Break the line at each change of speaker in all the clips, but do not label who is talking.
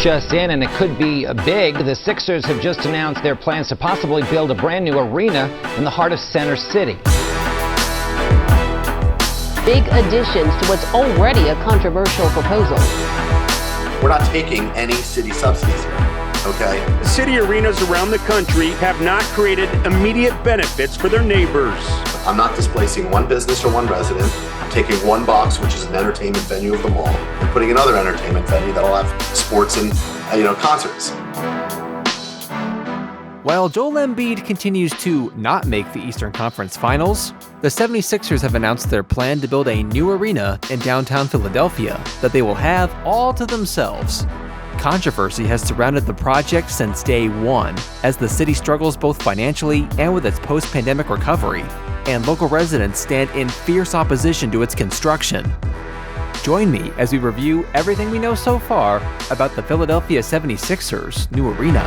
just in, and it could be big. The Sixers have just announced their plans to possibly build a brand new arena in the heart of Center City.
Big additions to what's already a controversial proposal.
We're not taking any city subsidies here, okay?
City arenas around the country have not created immediate benefits for their neighbors.
I'm not displacing one business or one resident. I'm taking one box, which is an entertainment venue of the mall, and putting another entertainment venue that'll have sports and, concerts.
While Joel Embiid continues to not make the Eastern Conference Finals, the 76ers have announced their plan to build a new arena in downtown Philadelphia that they will have all to themselves. Controversy has surrounded the project since day one, as the city struggles both financially and with its post-pandemic recovery, and local residents stand in fierce opposition to its construction. Join me as we review everything we know so far about the Philadelphia 76ers' new arena.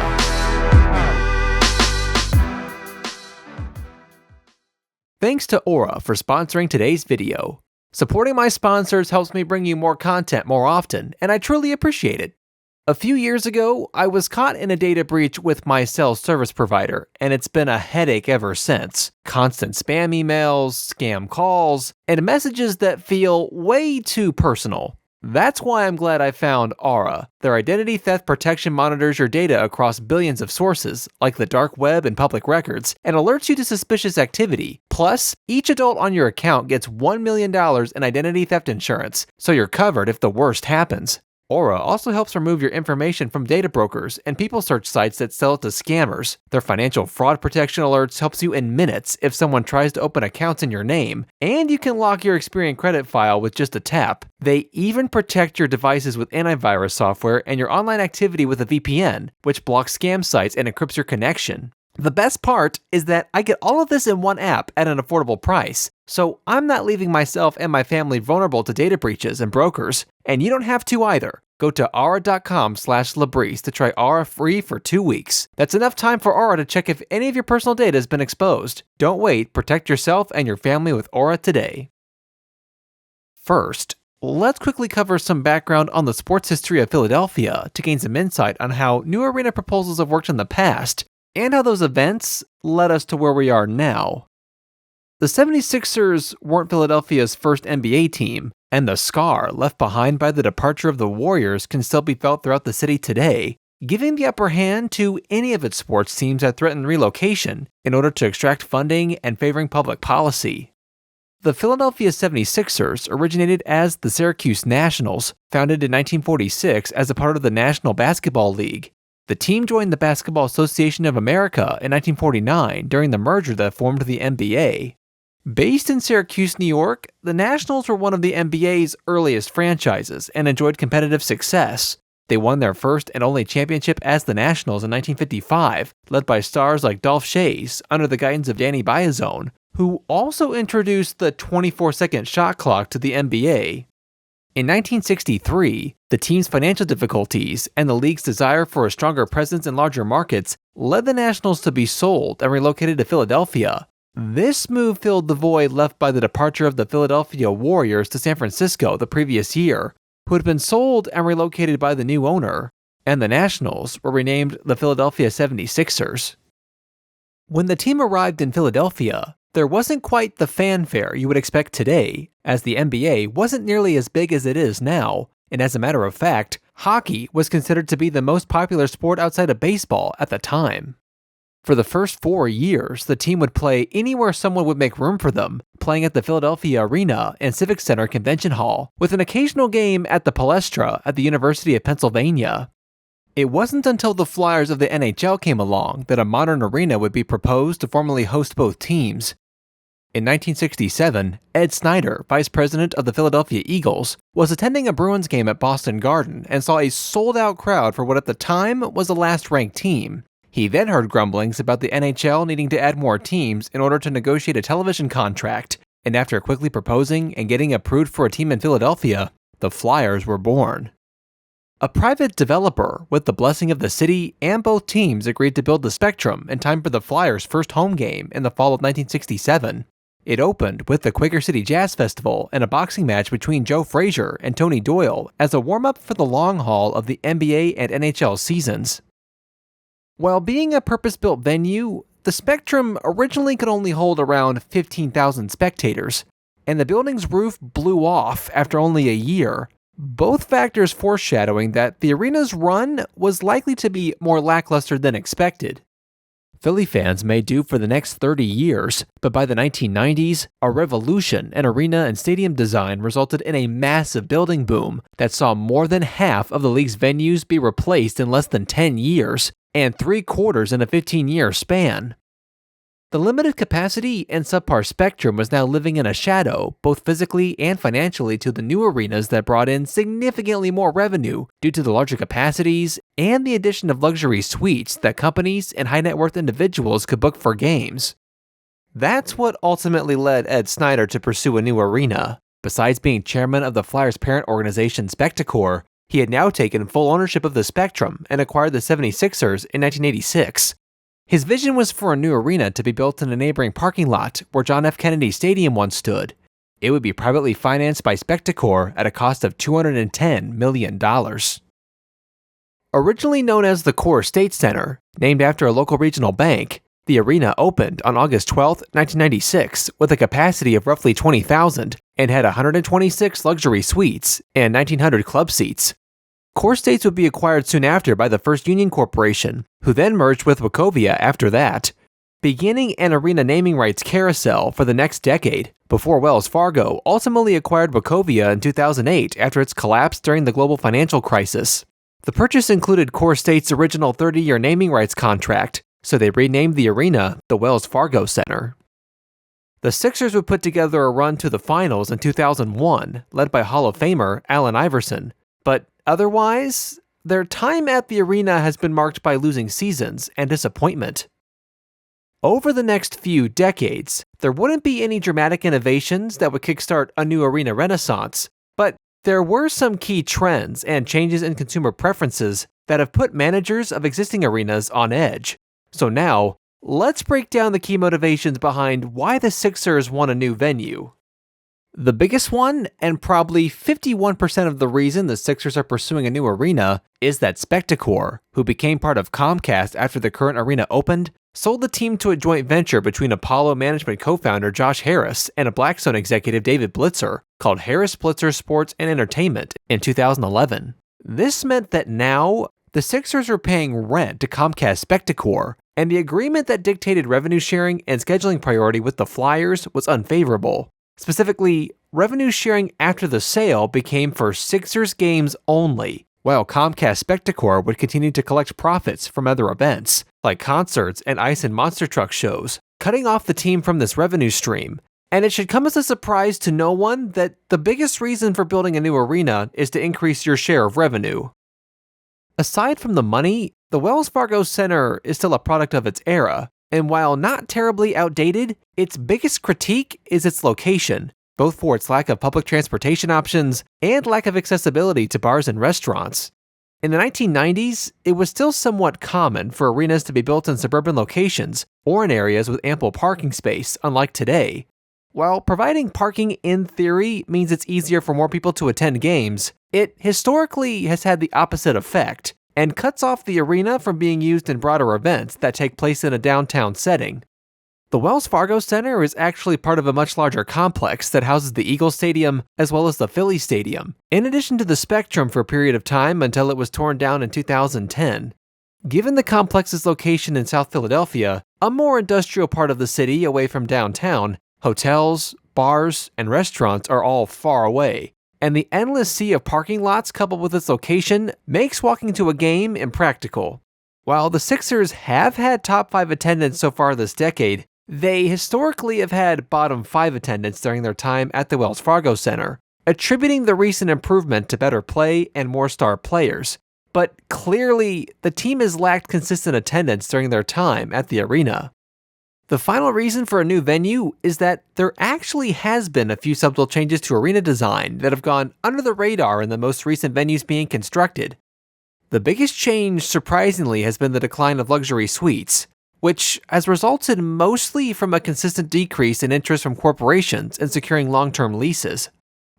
Thanks to Aura for sponsoring today's video. Supporting my sponsors helps me bring you more content more often, and I truly appreciate it. A few years ago, I was caught in a data breach with my cell service provider, and it's been a headache ever since. Constant spam emails, scam calls, and messages that feel way too personal. That's why I'm glad I found Aura. Their identity theft protection monitors your data across billions of sources, like the dark web and public records, and alerts you to suspicious activity. Plus, each adult on your account gets $1 million in identity theft insurance, so you're covered if the worst happens. Aura also helps remove your information from data brokers and people search sites that sell it to scammers. Their financial fraud protection alerts helps you in minutes if someone tries to open accounts in your name, and you can lock your Experian credit file with just a tap. They even protect your devices with antivirus software and your online activity with a VPN, which blocks scam sites and encrypts your connection. The best part is that I get all of this in one app at an affordable price, so I'm not leaving myself and my family vulnerable to data breaches and brokers, and you don't have to either. Go to aura.com/Labrise to try Aura free for 2 weeks. That's enough time for Aura to check if any of your personal data has been exposed. Don't wait, protect yourself and your family with Aura today. First, let's quickly cover some background on the sports history of Philadelphia to gain some insight on how new arena proposals have worked in the past, and how those events led us to where we are now. The 76ers weren't Philadelphia's first NBA team, and the scar left behind by the departure of the Warriors can still be felt throughout the city today, giving the upper hand to any of its sports teams that threaten relocation in order to extract funding and favoring public policy. The Philadelphia 76ers originated as the Syracuse Nationals, founded in 1946 as a part of the National Basketball League. The team joined the Basketball Association of America in 1949 during the merger that formed the NBA. Based in Syracuse, New York, the Nationals were one of the NBA's earliest franchises and enjoyed competitive success. They won their first and only championship as the Nationals in 1955, led by stars like Dolph Schayes under the guidance of Danny Biasone, who also introduced the 24-second shot clock to the NBA. In 1963, the team's financial difficulties and the league's desire for a stronger presence in larger markets led the Nationals to be sold and relocated to Philadelphia. This move filled the void left by the departure of the Philadelphia Warriors to San Francisco the previous year, who had been sold and relocated by the new owner, and the Nationals were renamed the Philadelphia 76ers. When the team arrived in Philadelphia, there wasn't quite the fanfare you would expect today, as the NBA wasn't nearly as big as it is now, and as a matter of fact, hockey was considered to be the most popular sport outside of baseball at the time. For the first 4 years, the team would play anywhere someone would make room for them, playing at the Philadelphia Arena and Civic Center Convention Hall, with an occasional game at the Palestra at the University of Pennsylvania. It wasn't until the Flyers of the NHL came along that a modern arena would be proposed to formally host both teams. In 1967, Ed Snyder, vice president of the Philadelphia Eagles, was attending a Bruins game at Boston Garden and saw a sold-out crowd for what at the time was the last-ranked team. He then heard grumblings about the NHL needing to add more teams in order to negotiate a television contract, and after quickly proposing and getting approved for a team in Philadelphia, the Flyers were born. A private developer, with the blessing of the city and both teams, agreed to build the Spectrum in time for the Flyers' first home game in the fall of 1967. It opened with the Quaker City Jazz Festival and a boxing match between Joe Frazier and Tony Doyle as a warm-up for the long haul of the NBA and NHL seasons. While being a purpose-built venue, the Spectrum originally could only hold around 15,000 spectators, and the building's roof blew off after only a year, both factors foreshadowing that the arena's run was likely to be more lackluster than expected. Philly fans may do for the next 30 years, but by the 1990s, a revolution in arena and stadium design resulted in a massive building boom that saw more than half of the league's venues be replaced in less than 10 years, and 3/4 in a 15-year span. The limited capacity and subpar Spectrum was now living in a shadow, both physically and financially, to the new arenas that brought in significantly more revenue due to the larger capacities and the addition of luxury suites that companies and high-net-worth individuals could book for games. That's what ultimately led Ed Snyder to pursue a new arena. Besides being chairman of the Flyers' parent organization Spectacor, he had now taken full ownership of the Spectrum and acquired the 76ers in 1986. His vision was for a new arena to be built in a neighboring parking lot where John F. Kennedy Stadium once stood. It would be privately financed by Spectacor at a cost of $210 million. Originally known as the Core State Center, named after a local regional bank, the arena opened on August 12, 1996, with a capacity of roughly 20,000 and had 126 luxury suites and 1,900 club seats. Core States would be acquired soon after by the First Union Corporation, who then merged with Wachovia after that, beginning an arena naming rights carousel for the next decade, before Wells Fargo ultimately acquired Wachovia in 2008 after its collapse during the global financial crisis. The purchase included Core State's original 30-year naming rights contract, so they renamed the arena the Wells Fargo Center. The Sixers would put together a run to the finals in 2001, led by Hall of Famer Allen Iverson, but otherwise, their time at the arena has been marked by losing seasons and disappointment. Over the next few decades, there wouldn't be any dramatic innovations that would kickstart a new arena renaissance, but there were some key trends and changes in consumer preferences that have put managers of existing arenas on edge. So now, let's break down the key motivations behind why the Sixers want a new venue. The biggest one, and probably 51% of the reason the Sixers are pursuing a new arena, is that Spectacor, who became part of Comcast after the current arena opened, sold the team to a joint venture between Apollo Management co-founder Josh Harris and a Blackstone executive David Blitzer, called Harris Blitzer Sports and Entertainment, in 2011. This meant that now, the Sixers were paying rent to Comcast Spectacor, and the agreement that dictated revenue sharing and scheduling priority with the Flyers was unfavorable. Specifically, revenue sharing after the sale became for Sixers games only, while Comcast Spectacor would continue to collect profits from other events, like concerts and ice and monster truck shows, cutting off the team from this revenue stream. And it should come as a surprise to no one that the biggest reason for building a new arena is to increase your share of revenue. Aside from the money, the Wells Fargo Center is still a product of its era, and while not terribly outdated, its biggest critique is its location, both for its lack of public transportation options and lack of accessibility to bars and restaurants. In the 1990s, it was still somewhat common for arenas to be built in suburban locations or in areas with ample parking space, unlike today. While providing parking in theory means it's easier for more people to attend games, it historically has had the opposite effect, and cuts off the arena from being used in broader events that take place in a downtown setting. The Wells Fargo Center is actually part of a much larger complex that houses the Eagles Stadium as well as the Philly Stadium, in addition to the Spectrum for a period of time until it was torn down in 2010. Given the complex's location in South Philadelphia, a more industrial part of the city away from downtown, hotels, bars, and restaurants are all far away, and the endless sea of parking lots coupled with its location makes walking to a game impractical. While the Sixers have had top 5 attendance so far this decade, they historically have had bottom 5 attendance during their time at the Wells Fargo Center, attributing the recent improvement to better play and more star players. But clearly, the team has lacked consistent attendance during their time at the arena. The final reason for a new venue is that there actually has been a few subtle changes to arena design that have gone under the radar in the most recent venues being constructed. The biggest change, surprisingly, has been the decline of luxury suites. which has resulted mostly from a consistent decrease in interest from corporations in securing long-term leases.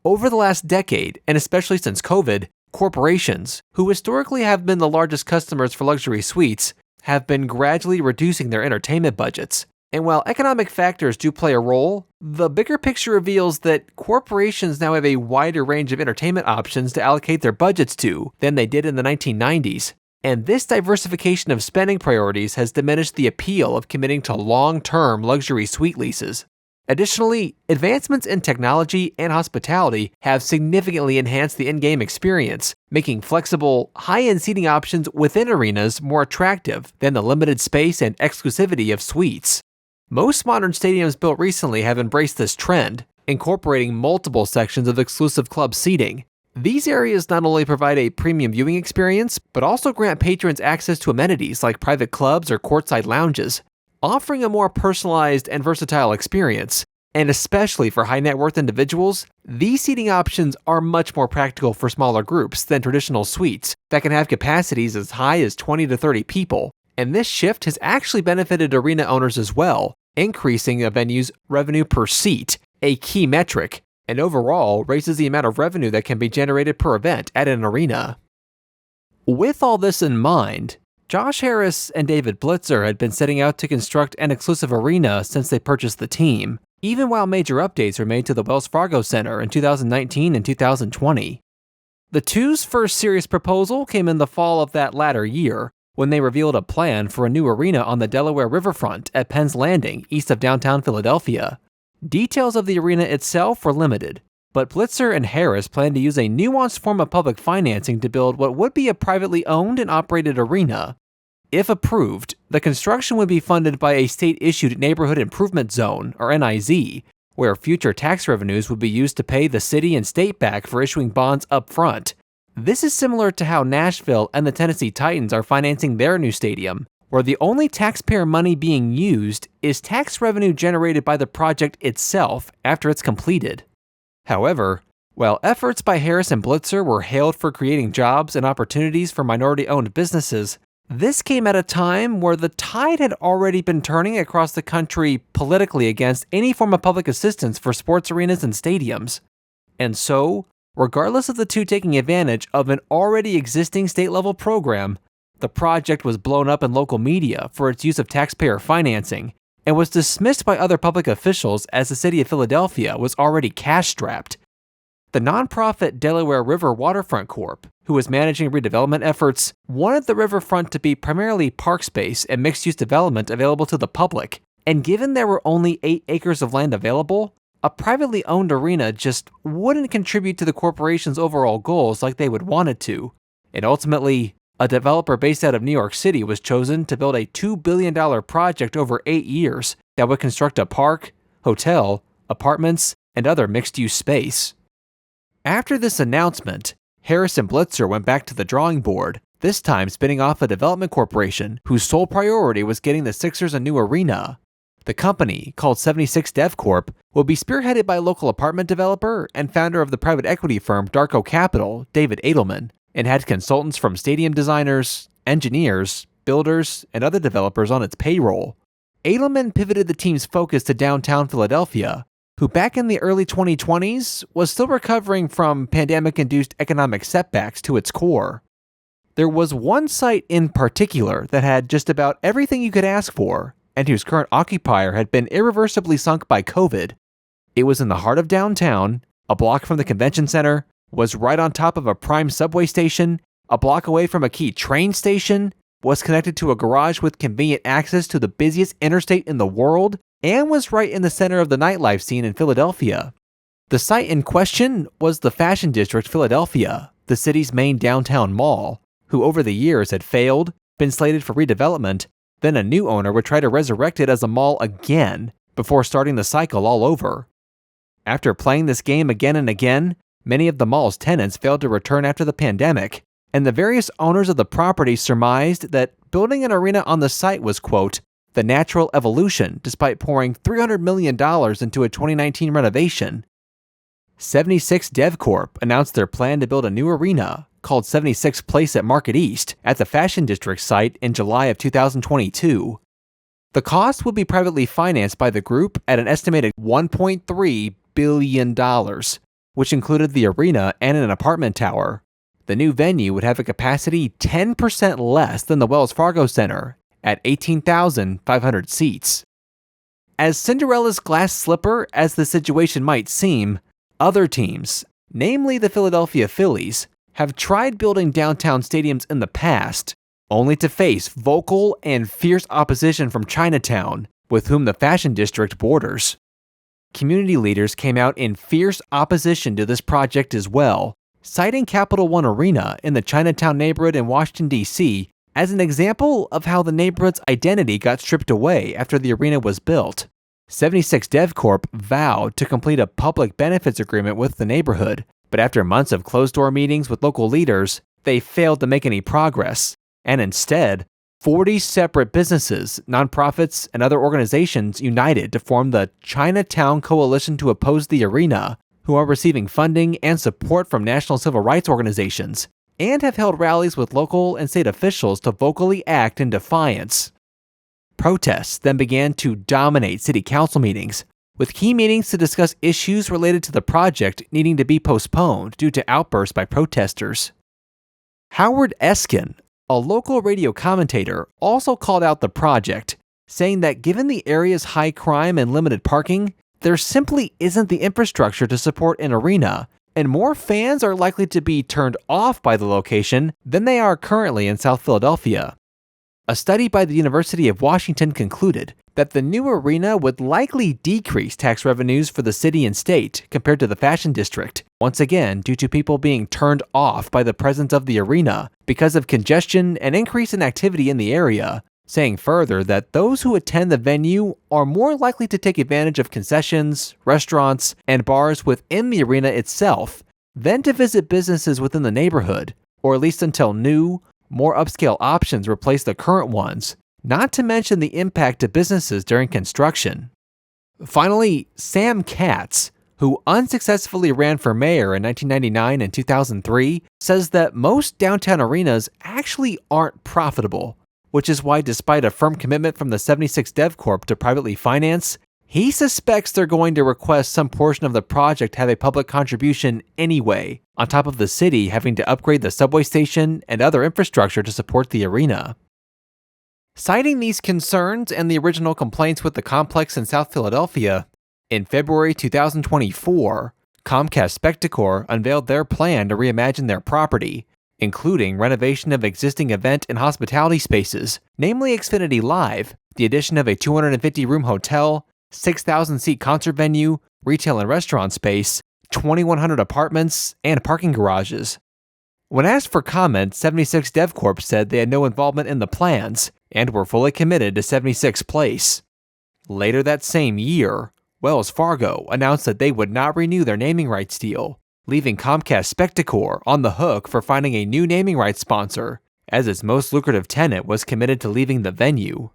Over the last decade, and especially since COVID, corporations, who historically have been the largest customers for luxury suites, have been gradually reducing their entertainment budgets. And while economic factors do play a role, the bigger picture reveals that corporations now have a wider range of entertainment options to allocate their budgets to than they did in the 1990s. And this diversification of spending priorities has diminished the appeal of committing to long-term luxury suite leases. Additionally, advancements in technology and hospitality have significantly enhanced the in-game experience, making flexible, high-end seating options within arenas more attractive than the limited space and exclusivity of suites. Most modern stadiums built recently have embraced this trend, incorporating multiple sections of exclusive club seating. These areas not only provide a premium viewing experience, but also grant patrons access to amenities like private clubs or courtside lounges, offering a more personalized and versatile experience. And especially for high net worth individuals, these seating options are much more practical for smaller groups than traditional suites that can have capacities as high as 20 to 30 people. And this shift has actually benefited arena owners as well, increasing a venue's revenue per seat, a key metric, and overall raises the amount of revenue that can be generated per event at an arena. With all this in mind, Josh Harris and David Blitzer had been setting out to construct an exclusive arena since they purchased the team, even while major updates were made to the Wells Fargo Center in 2019 and 2020. The two's first serious proposal came in the fall of that latter year, when they revealed a plan for a new arena on the Delaware Riverfront at Penn's Landing, east of downtown Philadelphia. Details of the arena itself were limited, but Blitzer and Harris planned to use a nuanced form of public financing to build what would be a privately owned and operated arena. If approved, the construction would be funded by a state-issued Neighborhood Improvement Zone, or NIZ, where future tax revenues would be used to pay the city and state back for issuing bonds up front. This is similar to how Nashville and the Tennessee Titans are financing their new stadium, where the only taxpayer money being used is tax revenue generated by the project itself after it's completed. However, while efforts by Harris and Blitzer were hailed for creating jobs and opportunities for minority-owned businesses, this came at a time where the tide had already been turning across the country politically against any form of public assistance for sports arenas and stadiums. And so, regardless of the two taking advantage of an already existing state-level program, the project was blown up in local media for its use of taxpayer financing and was dismissed by other public officials as the city of Philadelphia was already cash-strapped. The nonprofit Delaware River Waterfront Corp., who was managing redevelopment efforts, wanted the riverfront to be primarily park space and mixed-use development available to the public, and given there were only 8 acres of land available, a privately owned arena just wouldn't contribute to the corporation's overall goals like they would want it to. And ultimately, a developer based out of New York City was chosen to build a $2 billion project over 8 years that would construct a park, hotel, apartments, and other mixed-use space. After this announcement, Harris and Blitzer went back to the drawing board, this time spinning off a development corporation whose sole priority was getting the Sixers a new arena. The company, called 76 Dev Corp., will be spearheaded by local apartment developer and founder of the private equity firm Darko Capital, David Edelman, and had consultants from stadium designers, engineers, builders, and other developers on its payroll. Edelman pivoted the team's focus to downtown Philadelphia, who back in the early 2020s was still recovering from pandemic-induced economic setbacks to its core. There was one site in particular that had just about everything you could ask for, and whose current occupier had been irreversibly sunk by COVID. It was in the heart of downtown, a block from the convention center, was right on top of a prime subway station, a block away from a key train station, was connected to a garage with convenient access to the busiest interstate in the world, and was right in the center of the nightlife scene in Philadelphia. The site in question was the Fashion District Philadelphia, the city's main downtown mall, who over the years had failed, been slated for redevelopment, then a new owner would try to resurrect it as a mall again, before starting the cycle all over. After playing this game again and again, many of the mall's tenants failed to return after the pandemic, and the various owners of the property surmised that building an arena on the site was, quote, the natural evolution despite pouring $300 million into a 2019 renovation. 76 Dev Corp announced their plan to build a new arena called 76 Place at Market East at the Fashion District site in July of 2022. The cost would be privately financed by the group at an estimated $1.3 billion, which included the arena and an apartment tower. The new venue would have a capacity 10% less than the Wells Fargo Center at 18,500 seats. As Cinderella's glass slipper as the situation might seem, other teams, namely the Philadelphia Phillies, have tried building downtown stadiums in the past, only to face vocal and fierce opposition from Chinatown, with whom the fashion district borders. Community leaders came out in fierce opposition to this project as well, citing Capital One Arena in the Chinatown neighborhood in Washington, D.C. as an example of how the neighborhood's identity got stripped away after the arena was built. 76 DevCorp vowed to complete a public benefits agreement with the neighborhood, but after months of closed-door meetings with local leaders, they failed to make any progress, and instead, 40 separate businesses, nonprofits, and other organizations united to form the Chinatown Coalition to oppose the arena, who are receiving funding and support from national civil rights organizations, and have held rallies with local and state officials to vocally act in defiance. Protests then began to dominate city council meetings, with key meetings to discuss issues related to the project needing to be postponed due to outbursts by protesters. Howard Eskin, a local radio commentator, also called out the project, saying that given the area's high crime and limited parking, there simply isn't the infrastructure to support an arena, and more fans are likely to be turned off by the location than they are currently in South Philadelphia. A study by the University of Washington concluded that the new arena would likely decrease tax revenues for the city and state compared to the fashion district, once again due to people being turned off by the presence of the arena because of congestion and increase in activity in the area, saying further that those who attend the venue are more likely to take advantage of concessions, restaurants, and bars within the arena itself than to visit businesses within the neighborhood, or at least until new, more upscale options replace the current ones, not to mention the impact to businesses during construction. Finally, Sam Katz, who unsuccessfully ran for mayor in 1999 and 2003, says that most downtown arenas actually aren't profitable, which is why despite a firm commitment from the 76 DevCorp to privately finance, he suspects they're going to request some portion of the project have a public contribution anyway, on top of the city having to upgrade the subway station and other infrastructure to support the arena. Citing these concerns and the original complaints with the complex in South Philadelphia, in February 2024, Comcast Spectacor unveiled their plan to reimagine their property, including renovation of existing event and hospitality spaces, namely Xfinity Live, the addition of a 250-room hotel, 6,000-seat concert venue, retail and restaurant space, 2,100 apartments, and parking garages. When asked for comment, 76 DevCorp said they had no involvement in the plans and were fully committed to 76 Place. Later that same year, Wells Fargo announced that they would not renew their naming rights deal, leaving Comcast Spectacor on the hook for finding a new naming rights sponsor, as its most lucrative tenant was committed to leaving the venue.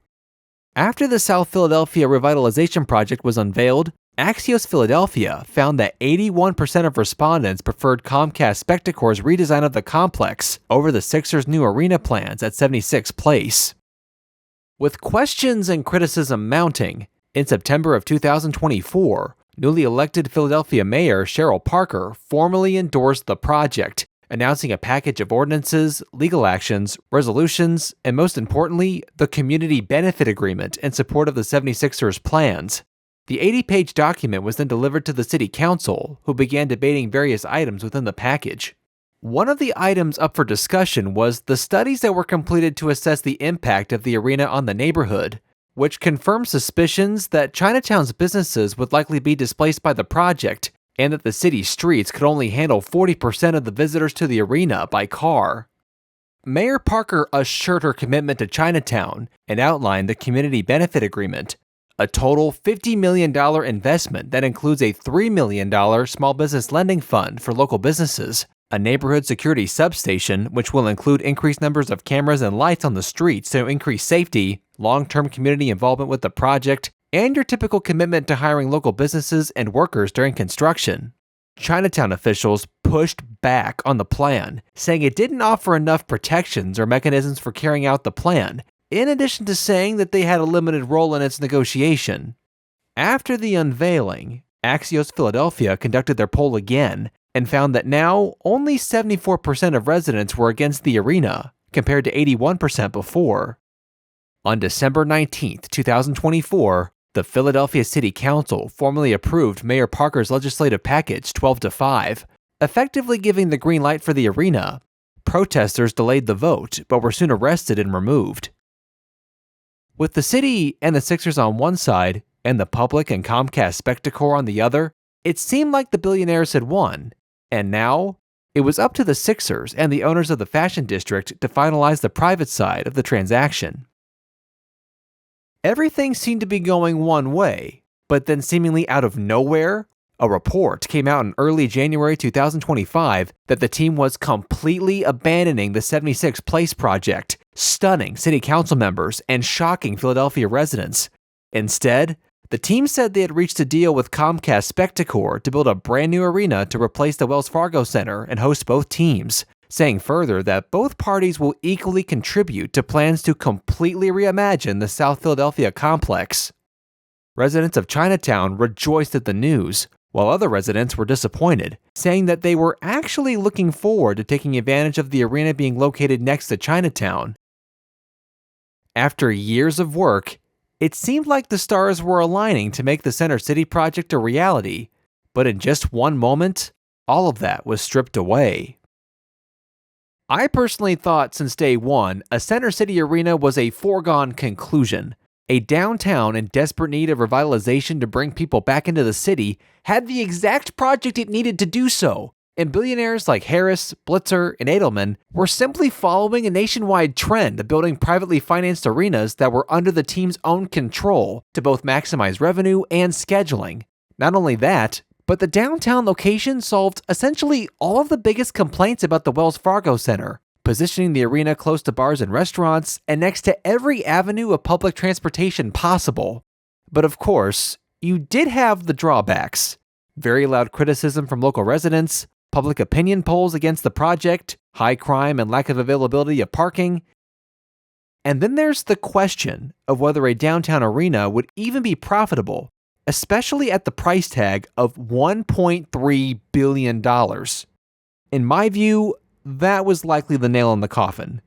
After the South Philadelphia Revitalization Project was unveiled, Axios Philadelphia found that 81% of respondents preferred Comcast Spectacor's redesign of the complex over the Sixers' new arena plans at 76 Place. With questions and criticism mounting, in September of 2024, newly elected Philadelphia Mayor Cheryl Parker formally endorsed the project, announcing a package of ordinances, legal actions, resolutions, and most importantly, the Community Benefit Agreement in support of the 76ers plans. The 80-page document was then delivered to the City Council, who began debating various items within the package. One of the items up for discussion was the studies that were completed to assess the impact of the arena on the neighborhood, which confirmed suspicions that Chinatown's businesses would likely be displaced by the project, and that the city's streets could only handle 40% of the visitors to the arena by car. Mayor Parker assured her commitment to Chinatown and outlined the Community Benefit Agreement, a total $50 million investment that includes a $3 million small business lending fund for local businesses, a neighborhood security substation which will include increased numbers of cameras and lights on the streets to increase safety, long-term community involvement with the project, and your typical commitment to hiring local businesses and workers during construction. Chinatown officials pushed back on the plan, saying it didn't offer enough protections or mechanisms for carrying out the plan, in addition to saying that they had a limited role in its negotiation. After the unveiling, Axios Philadelphia conducted their poll again and found that now only 74% of residents were against the arena, compared to 81% before. On December 19, 2024, the Philadelphia City Council formally approved Mayor Parker's legislative package 12-5, effectively giving the green light for the arena. Protesters delayed the vote, but were soon arrested and removed. With the city and the Sixers on one side, and the public and Comcast Spectacor on the other, it seemed like the billionaires had won, and now it was up to the Sixers and the owners of the Fashion District to finalize the private side of the transaction. Everything seemed to be going one way, but then seemingly out of nowhere, a report came out in early January 2025 that the team was completely abandoning the 76 Place project, stunning city council members and shocking Philadelphia residents. Instead, the team said they had reached a deal with Comcast Spectacor to build a brand new arena to replace the Wells Fargo Center and host both teams, saying further that both parties will equally contribute to plans to completely reimagine the South Philadelphia complex. Residents of Chinatown rejoiced at the news, while other residents were disappointed, saying that they were actually looking forward to taking advantage of the arena being located next to Chinatown. After years of work, it seemed like the stars were aligning to make the Center City project a reality, but in just one moment, all of that was stripped away. I personally thought since day one, a Center City arena was a foregone conclusion. A downtown in desperate need of revitalization to bring people back into the city had the exact project it needed to do so, and billionaires like Harris, Blitzer, and Edelman were simply following a nationwide trend of building privately financed arenas that were under the team's own control to both maximize revenue and scheduling. Not only that, but the downtown location solved essentially all of the biggest complaints about the Wells Fargo Center, positioning the arena close to bars and restaurants and next to every avenue of public transportation possible. But of course, you did have the drawbacks. Very loud criticism from local residents, public opinion polls against the project, high crime and lack of availability of parking. And then there's the question of whether a downtown arena would even be profitable, especially at the price tag of $1.3 billion. In my view, that was likely the nail in the coffin.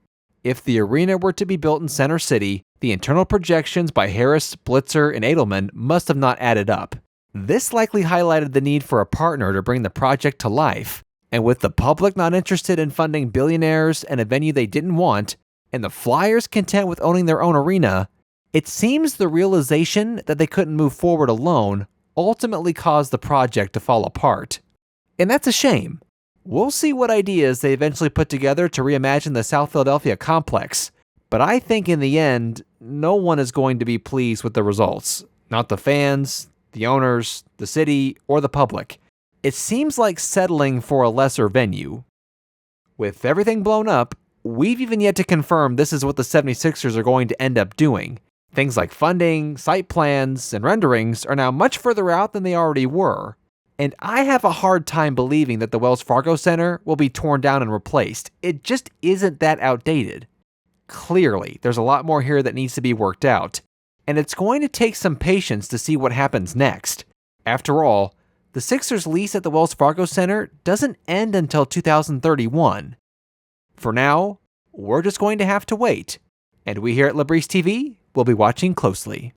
If the arena were to be built in Center City, the internal projections by Harris, Blitzer, and Edelman must have not added up. This likely highlighted the need for a partner to bring the project to life, and with the public not interested in funding billionaires and a venue they didn't want, and the Flyers content with owning their own arena, it seems the realization that they couldn't move forward alone ultimately caused the project to fall apart. And that's a shame. We'll see what ideas they eventually put together to reimagine the South Philadelphia complex, but I think in the end, no one is going to be pleased with the results. Not the fans, the owners, the city, or the public. It seems like settling for a lesser venue. With everything blown up, we've even yet to confirm this is what the 76ers are going to end up doing. Things like funding, site plans, and renderings are now much further out than they already were. And I have a hard time believing that the Wells Fargo Center will be torn down and replaced. It just isn't that outdated. Clearly, there's a lot more here that needs to be worked out, and it's going to take some patience to see what happens next. After all, the Sixers' lease at the Wells Fargo Center doesn't end until 2031. For now, we're just going to have to wait, and we here at LaBreeze TV will be watching closely.